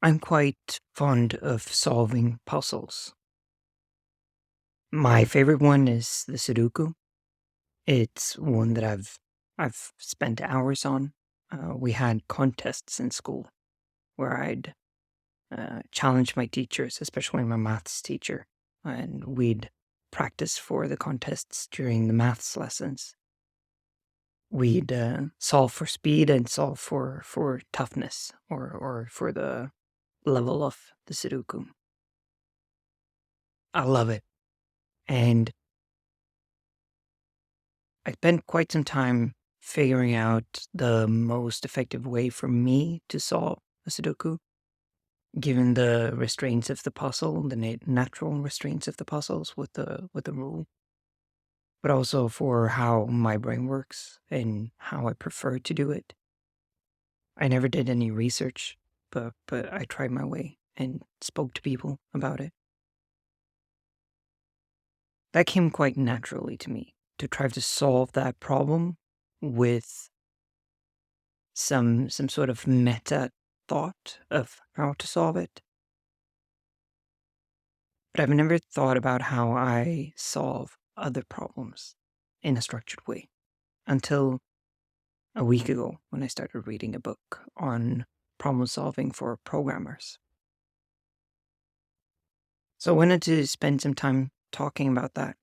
I'm quite fond of solving puzzles. My favorite one is the Sudoku. It's one that I've spent hours on. We had contests in school where I'd challenge my teachers, especially my maths teacher, and we'd practice for the contests during the maths lessons. We'd solve for speed and solve for toughness or for the level of the Sudoku. I love it. And I spent quite some time figuring out the most effective way for me to solve a Sudoku, given the restraints of the puzzle, the natural restraints of the puzzles with the rule, but also for how my brain works and how I prefer to do it. I never did any research, but I tried my way and spoke to people about it. That came quite naturally to me to try to solve that problem with some sort of meta thought of how to solve it. But I've never thought about how I solve other problems in a structured way until a week ago when I started reading a book on problem solving for programmers. So I wanted to spend some time talking about that,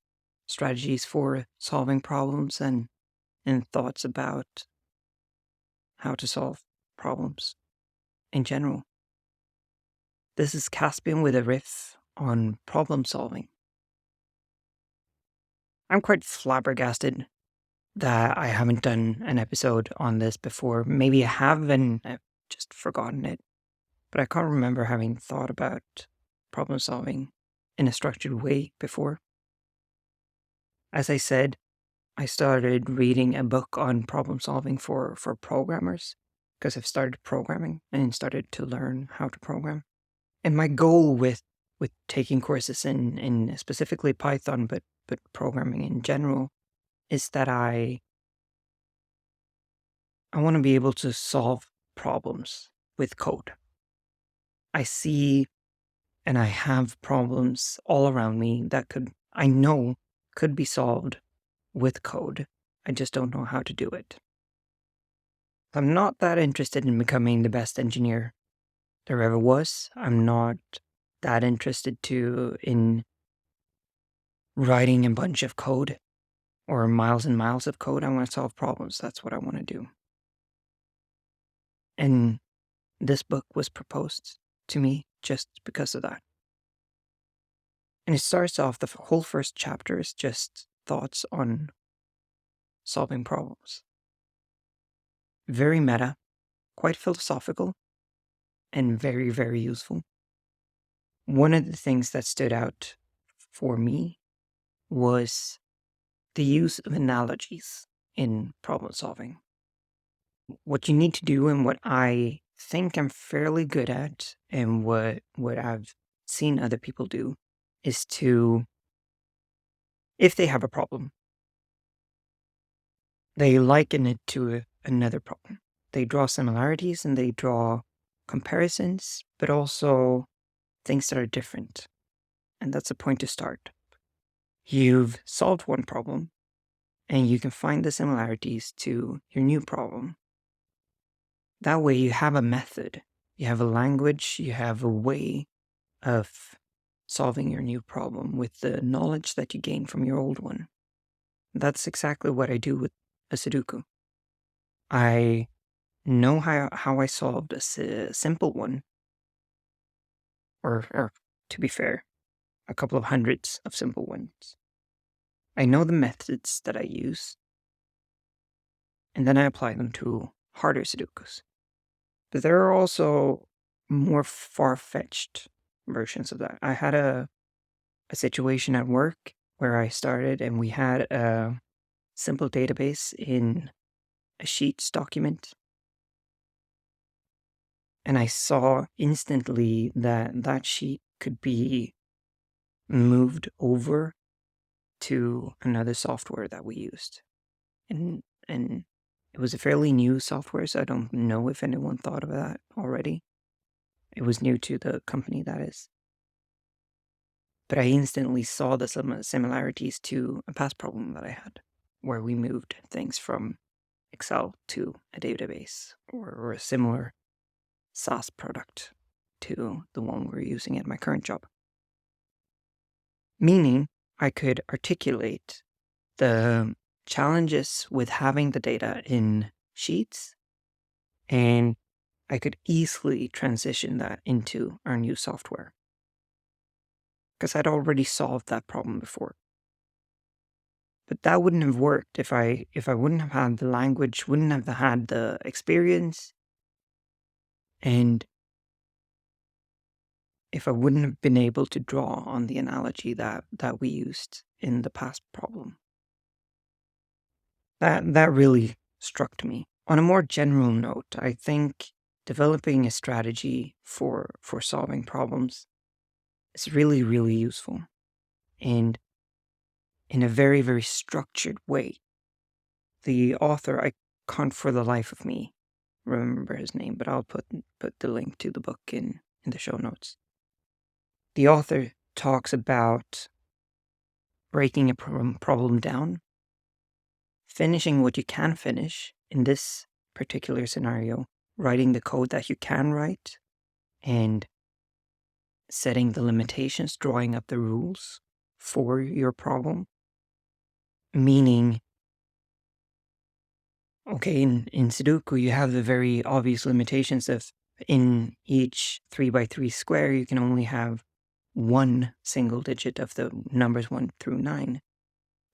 strategies for solving problems and thoughts about how to solve problems in general. This is Caspian with a riff on problem solving. I'm quite flabbergasted that I haven't done an episode on this before. Maybe I have and I've just forgotten it, but I can't remember having thought about problem solving in a structured way before. As I said, I started reading a book on problem solving for programmers because I've started programming and started to learn how to program. And my goal with taking courses in specifically Python, but programming in general, is that I want to be able to solve problems with code. I see and I have problems all around me that I know could be solved with code. I just don't know how to do it. I'm not that interested in becoming the best engineer there ever was. I'm not that interested in writing a bunch of code or miles and miles of code. I want to solve problems. That's what I want to do. And this book was proposed to me just because of that. And it starts off, the whole first chapter is just thoughts on solving problems. Very meta, quite philosophical, and very, very useful. One of the things that stood out for me was the use of analogies in problem solving. What you need to do, and what I think I'm fairly good at, and what I've seen other people do, is to, if they have a problem, they liken it to another problem. They draw similarities and they draw comparisons, but also things that are different. And that's a point to start. You've solved one problem, and you can find the similarities to your new problem. That way, you have a method, you have a language, you have a way of solving your new problem with the knowledge that you gain from your old one. That's exactly what I do with a Sudoku. I know how I solved a simple one, or to be fair, a couple of hundreds of simple ones. I know the methods that I use, and then I apply them to harder Sudokus. But there are also more far-fetched versions of that. I had a situation at work where I started and we had a simple database in a Sheets document. And I saw instantly that that sheet could be moved over to another software that we used. And it was a fairly new software, so I don't know if anyone thought of that already. It was new to the company, that is. But I instantly saw the similarities to a past problem that I had, where we moved things from Excel to a database or a similar SaaS product to the one we're using at my current job. Meaning I could articulate the challenges with having the data in Sheets, and I could easily transition that into our new software because I'd already solved that problem before. But that wouldn't have worked if I wouldn't have had the language, wouldn't have had the experience, and if I wouldn't have been able to draw on the analogy that we used in the past problem. That really struck me. On a more general note, I think developing a strategy for solving problems is really, really useful. And in a very, very structured way. The author, I can't for the life of me remember his name, but I'll put the link to the book in the show notes. The author talks about breaking a problem down, finishing what you can finish, in this particular scenario, writing the code that you can write, and setting the limitations, drawing up the rules for your problem. Meaning, okay, in Sudoku, you have the very obvious limitations of in each 3x3 square, you can only have one single digit of the numbers 1 through 9.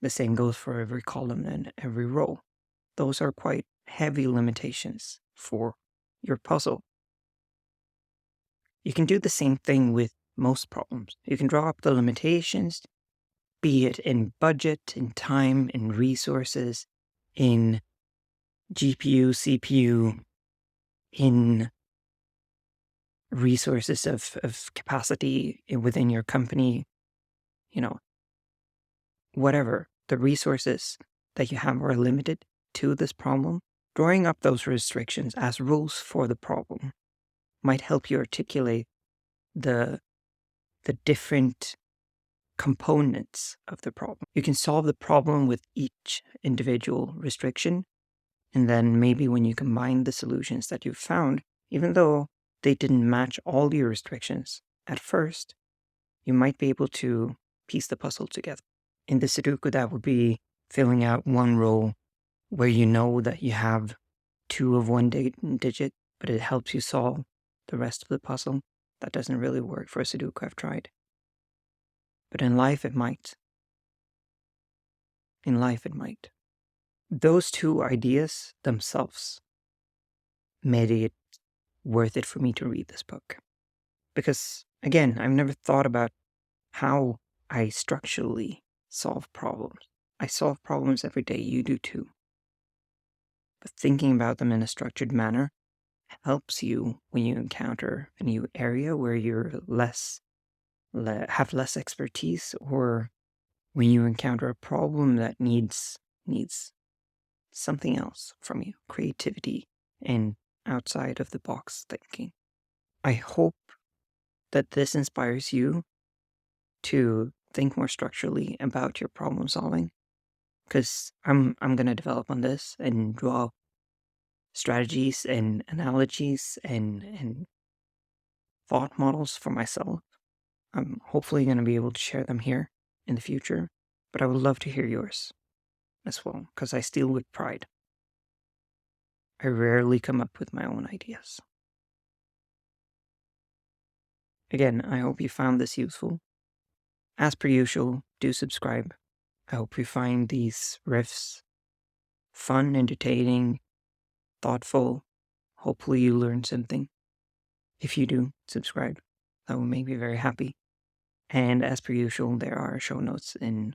The same goes for every column and every row. Those are quite heavy limitations for your puzzle. You can do the same thing with most problems. You can draw up the limitations, be it in budget, in time, in resources, in GPU, CPU, in resources of capacity within your company, whatever. The resources that you have are limited to this problem. Drawing up those restrictions as rules for the problem might help you articulate the different components of the problem. You can solve the problem with each individual restriction, and then maybe when you combine the solutions that you've found, even though they didn't match all your restrictions at first, you might be able to piece the puzzle together. In the Sudoku, that would be filling out one row where you know that you have 2 of one digit, but it helps you solve the rest of the puzzle. That doesn't really work for a Sudoku, I've tried. But in life, it might. In life, it might. Those two ideas themselves made it worth it for me to read this book. Because, again, I've never thought about how I structurally solve problems. I solve problems every day, you do too. But thinking about them in a structured manner helps you when you encounter a new area where you're have less expertise, or when you encounter a problem that needs something else from you, creativity and outside of the box thinking. I hope that this inspires you to think more structurally about your problem solving, because I'm going to develop on this and draw strategies and analogies and thought models for myself. I'm hopefully going to be able to share them here in the future, but I would love to hear yours as well, because I steal with pride. I rarely come up with my own ideas. Again, I hope you found this useful. As per usual, do subscribe. I hope you find these riffs fun, entertaining, thoughtful. Hopefully you learn something. If you do, subscribe. That will make me very happy. And as per usual, there are show notes in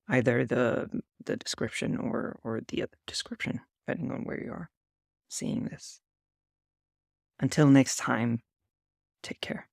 either the description or the other description, depending on where you are seeing this. Until next time, take care.